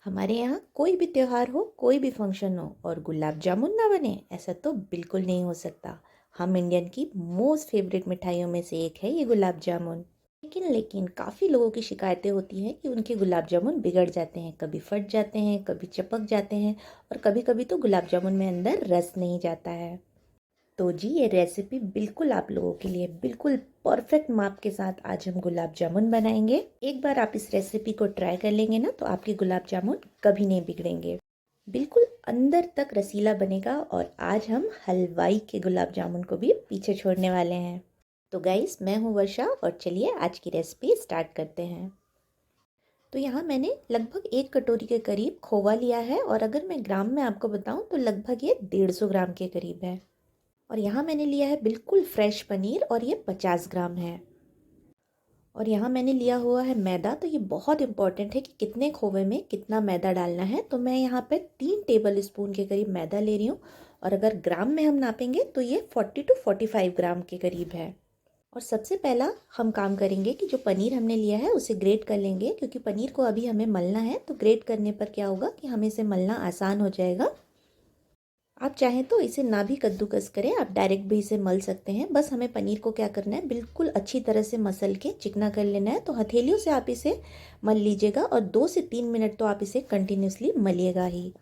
हमारे यहाँ कोई भी त्योहार हो, कोई भी फंक्शन हो और गुलाब जामुन ना बने, ऐसा तो बिल्कुल नहीं हो सकता। हम इंडियन की मोस्ट फेवरेट मिठाइयों में से एक है ये गुलाब जामुन। लेकिन काफ़ी लोगों की शिकायतें होती हैं कि उनके गुलाब जामुन बिगड़ जाते हैं, कभी फट जाते हैं, कभी चिपक जाते हैं और कभी कभी तो गुलाब जामुन में अंदर रस नहीं जाता है। तो जी ये रेसिपी बिल्कुल आप लोगों के लिए बिल्कुल परफेक्ट माप के साथ आज हम गुलाब जामुन बनाएंगे। एक बार आप इस रेसिपी को ट्राई कर लेंगे ना तो आपके गुलाब जामुन कभी नहीं बिगड़ेंगे। बिल्कुल अंदर तक रसीला बनेगा और आज हम हलवाई के गुलाब जामुन को भी पीछे छोड़ने वाले हैं। तो गाइस मैं हूँ वर्षा और चलिए आज की रेसिपी स्टार्ट करते हैं। तो यहाँ मैंने लगभग 1 कटोरी के करीब खोवा लिया है और अगर मैं ग्राम में आपको बताऊँ तो लगभग ये 150 ग्राम के करीब है। और यहाँ मैंने लिया है बिल्कुल फ्रेश पनीर और ये 50 ग्राम है। और यहाँ मैंने लिया हुआ है मैदा। तो ये बहुत इंपॉर्टेंट है कि कितने खोवे में कितना मैदा डालना है। तो मैं यहाँ पे 3 टेबल स्पून के करीब मैदा ले रही हूँ और अगर ग्राम में हम नापेंगे तो ये 40 to 45 ग्राम के करीब है। और सबसे पहला हम काम करेंगे कि जो पनीर हमने लिया है उसे ग्रेट कर लेंगे, क्योंकि पनीर को अभी हमें मलना है। तो ग्रेट करने पर क्या होगा कि हमें इसे मलना आसान हो जाएगा। आप चाहें तो इसे ना भी कद्दूकस करें, आप डायरेक्ट भी इसे मल सकते हैं। बस हमें पनीर को क्या करना है, बिल्कुल अच्छी तरह से मसल के चिकना कर लेना है। तो हथेलियों से आप इसे मल लीजिएगा और 2 से 3 मिनट तो आप इसे कंटिन्यूसली मलिएगा ही।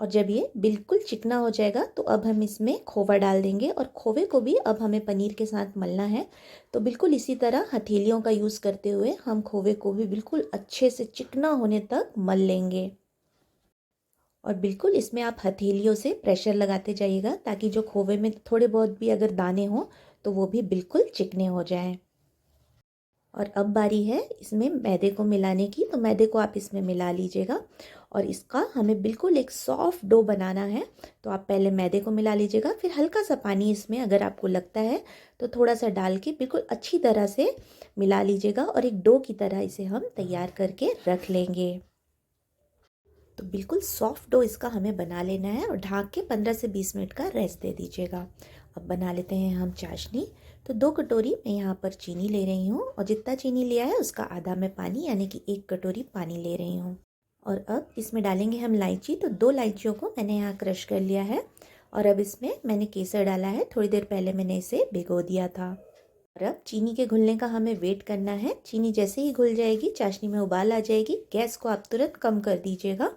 और जब ये बिल्कुल चिकना हो जाएगा तो अब हम इसमें खोवा डाल देंगे और खोवे को भी अब हमें पनीर के साथ मलना है। तो बिल्कुल इसी तरह हथेलियों का यूज़ करते हुए हम खोवे को भी बिल्कुल अच्छे से चिकना होने तक मल लेंगे। और बिल्कुल इसमें आप हथेलियों से प्रेशर लगाते जाइएगा ताकि जो खोवे में थोड़े बहुत भी अगर दाने हों तो वो भी बिल्कुल चिकने हो जाएं। और अब बारी है इसमें मैदे को मिलाने की। तो मैदे को आप इसमें मिला लीजिएगा और इसका हमें बिल्कुल एक सॉफ्ट डो बनाना है। तो आप पहले मैदे को मिला लीजिएगा, फिर हल्का सा पानी इसमें अगर आपको लगता है तो थोड़ा सा डाल के बिल्कुल अच्छी तरह से मिला लीजिएगा और एक डो की तरह इसे हम तैयार करके रख लेंगे। तो बिल्कुल सॉफ्ट डो इसका हमें बना लेना है और ढक के 15 से 20 मिनट का रेस्ट दे दीजिएगा। अब बना लेते हैं हम चाशनी। तो 2 कटोरी मैं यहाँ पर चीनी ले रही हूँ और जितना चीनी लिया है उसका आधा मैं पानी यानी कि 1 कटोरी पानी ले रही हूँ। और अब इसमें डालेंगे हम इलायची। तो 2 इलायचियों को मैंने यहाँ क्रश कर लिया है और अब इसमें मैंने केसर डाला है। थोड़ी देर पहले मैंने इसे भिगो दिया था। और अब चीनी के घुलने का हमें वेट करना है। चीनी जैसे ही घुल जाएगी, चाशनी में उबाल आ जाएगी, गैस को आप तुरंत कम कर दीजिएगा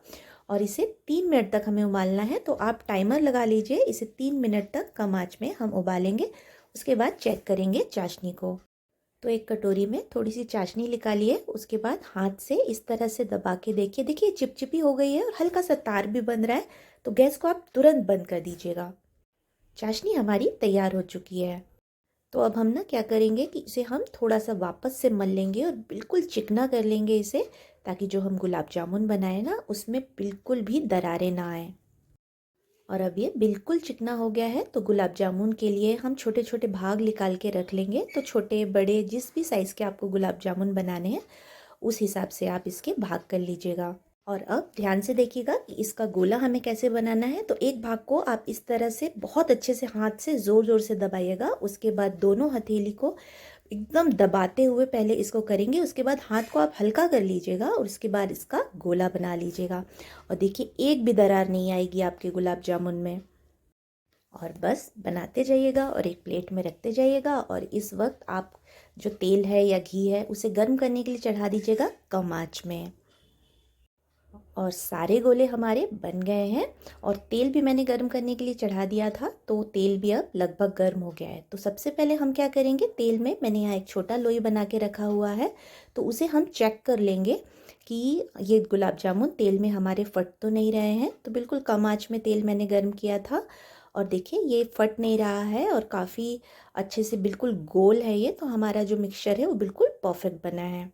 और इसे 3 मिनट तक हमें उबालना है। तो आप टाइमर लगा लीजिए, इसे 3 मिनट तक कम आंच में हम उबालेंगे। उसके बाद चेक करेंगे चाशनी को। तो 1 कटोरी में थोड़ी सी चाशनी निकालिए, उसके बाद हाथ से इस तरह से दबा के देखिए, देखिए चिपचिपी हो गई है और हल्का सा तार भी बन रहा है। तो गैस को आप तुरंत बंद कर दीजिएगा। चाशनी हमारी तैयार हो चुकी है। तो अब हम ना क्या करेंगे कि इसे हम थोड़ा सा वापस से मल लेंगे और बिल्कुल चिकना कर लेंगे इसे, ताकि जो हम गुलाब जामुन बनाए ना उसमें बिल्कुल भी दरारें ना आए। और अब ये बिल्कुल चिकना हो गया है। तो गुलाब जामुन के लिए हम छोटे छोटे भाग निकाल के रख लेंगे। तो छोटे बड़े जिस भी साइज़ के आपको गुलाब जामुन बनाने हैं उस हिसाब से आप इसके भाग कर लीजिएगा। और अब ध्यान से देखिएगा कि इसका गोला हमें कैसे बनाना है। तो एक भाग को आप इस तरह से बहुत अच्छे से हाथ से ज़ोर ज़ोर से दबाइएगा। उसके बाद दोनों हथेली को एकदम दबाते हुए पहले इसको करेंगे, उसके बाद हाथ को आप हल्का कर लीजिएगा और उसके बाद इसका गोला बना लीजिएगा। और देखिए एक भी दरार नहीं आएगी आपके गुलाब जामुन में। और बस बनाते जाइएगा और एक प्लेट में रखते जाइएगा। और इस वक्त आप जो तेल है या घी है उसे गर्म करने के लिए चढ़ा दीजिएगा कम आंच में। और सारे गोले हमारे बन गए हैं और तेल भी मैंने गर्म करने के लिए चढ़ा दिया था। तो तेल भी अब लगभग गर्म हो गया है। तो सबसे पहले हम क्या करेंगे, तेल में मैंने यहाँ एक छोटा लोई बना के रखा हुआ है। तो उसे हम चेक कर लेंगे कि ये गुलाब जामुन तेल में हमारे फट तो नहीं रहे हैं। तो बिल्कुल कम आंच में तेल मैंने गर्म किया था और देखिए ये फट नहीं रहा है और काफ़ी अच्छे से बिल्कुल गोल है ये। तो हमारा जो मिक्सचर है वो बिल्कुल परफेक्ट बना है।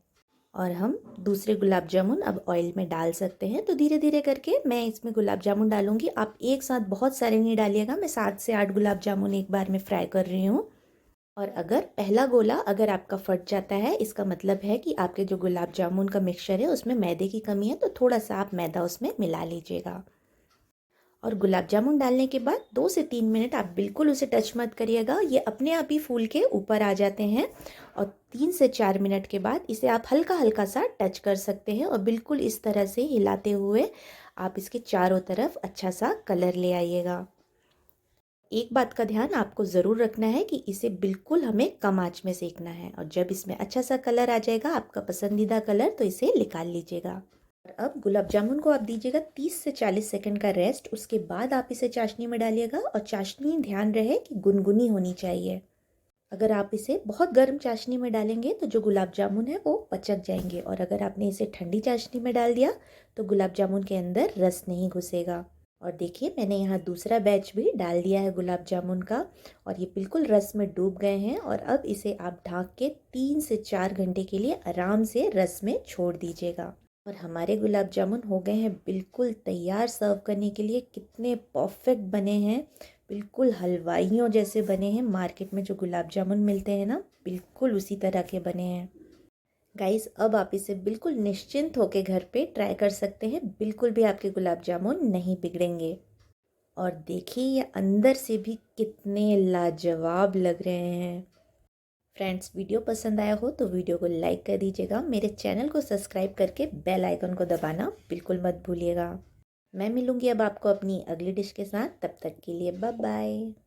और हम दूसरे गुलाब जामुन अब ऑयल में डाल सकते हैं। तो धीरे धीरे करके मैं इसमें गुलाब जामुन डालूंगी। आप एक साथ बहुत सारे नहीं डालिएगा, मैं 7 से 8 गुलाब जामुन एक बार में फ्राई कर रही हूँ। और अगर पहला गोला अगर आपका फट जाता है, इसका मतलब है कि आपके जो गुलाब जामुन का मिक्सचर है उसमें मैदे की कमी है। तो थोड़ा सा आप मैदा उसमें मिला लीजिएगा। और गुलाब जामुन डालने के बाद 2 से 3 मिनट आप बिल्कुल उसे टच मत करिएगा, ये अपने आप ही फूल के ऊपर आ जाते हैं। और 3 से 4 मिनट के बाद इसे आप हल्का हल्का सा टच कर सकते हैं और बिल्कुल इस तरह से हिलाते हुए आप इसके चारों तरफ अच्छा सा कलर ले आइएगा। एक बात का ध्यान आपको ज़रूर रखना है कि इसे बिल्कुल हमें कम आंच में सेकना है, और जब इसमें अच्छा सा कलर आ जाएगा आपका पसंदीदा कलर, तो इसे निकाल लीजिएगा। और अब गुलाब जामुन को आप दीजिएगा 30 से 40 सेकंड का रेस्ट। उसके बाद आप इसे चाशनी में डालिएगा, और चाशनी ध्यान रहे कि गुनगुनी होनी चाहिए। अगर आप इसे बहुत गर्म चाशनी में डालेंगे तो जो गुलाब जामुन है वो पचक जाएंगे, और अगर आपने इसे ठंडी चाशनी में डाल दिया तो गुलाब जामुन के अंदर रस नहीं घुसेगा। और देखिए मैंने यहाँ दूसरा बैच भी डाल दिया है गुलाब जामुन का, और ये बिल्कुल रस में डूब गए हैं। और अब इसे आप ढक के 3 से 4 घंटे के लिए आराम से रस में छोड़ दीजिएगा। और हमारे गुलाब जामुन हो गए हैं बिल्कुल तैयार सर्व करने के लिए। कितने परफेक्ट बने हैं, बिल्कुल हलवाइयों जैसे बने हैं। मार्केट में जो गुलाब जामुन मिलते हैं ना, बिल्कुल उसी तरह के बने हैं। गाइस अब आप इसे बिल्कुल निश्चिंत होकर घर पे ट्राई कर सकते हैं, बिल्कुल भी आपके गुलाब जामुन नहीं बिगड़ेंगे। और देखिए ये अंदर से भी कितने लाजवाब लग रहे हैं। फ्रेंड्स वीडियो पसंद आया हो तो वीडियो को लाइक कर दीजिएगा, मेरे चैनल को सब्सक्राइब करके बेल आइकन को दबाना बिल्कुल मत भूलिएगा। मैं मिलूंगी अब आपको अपनी अगली डिश के साथ, तब तक के लिए बाय बाय।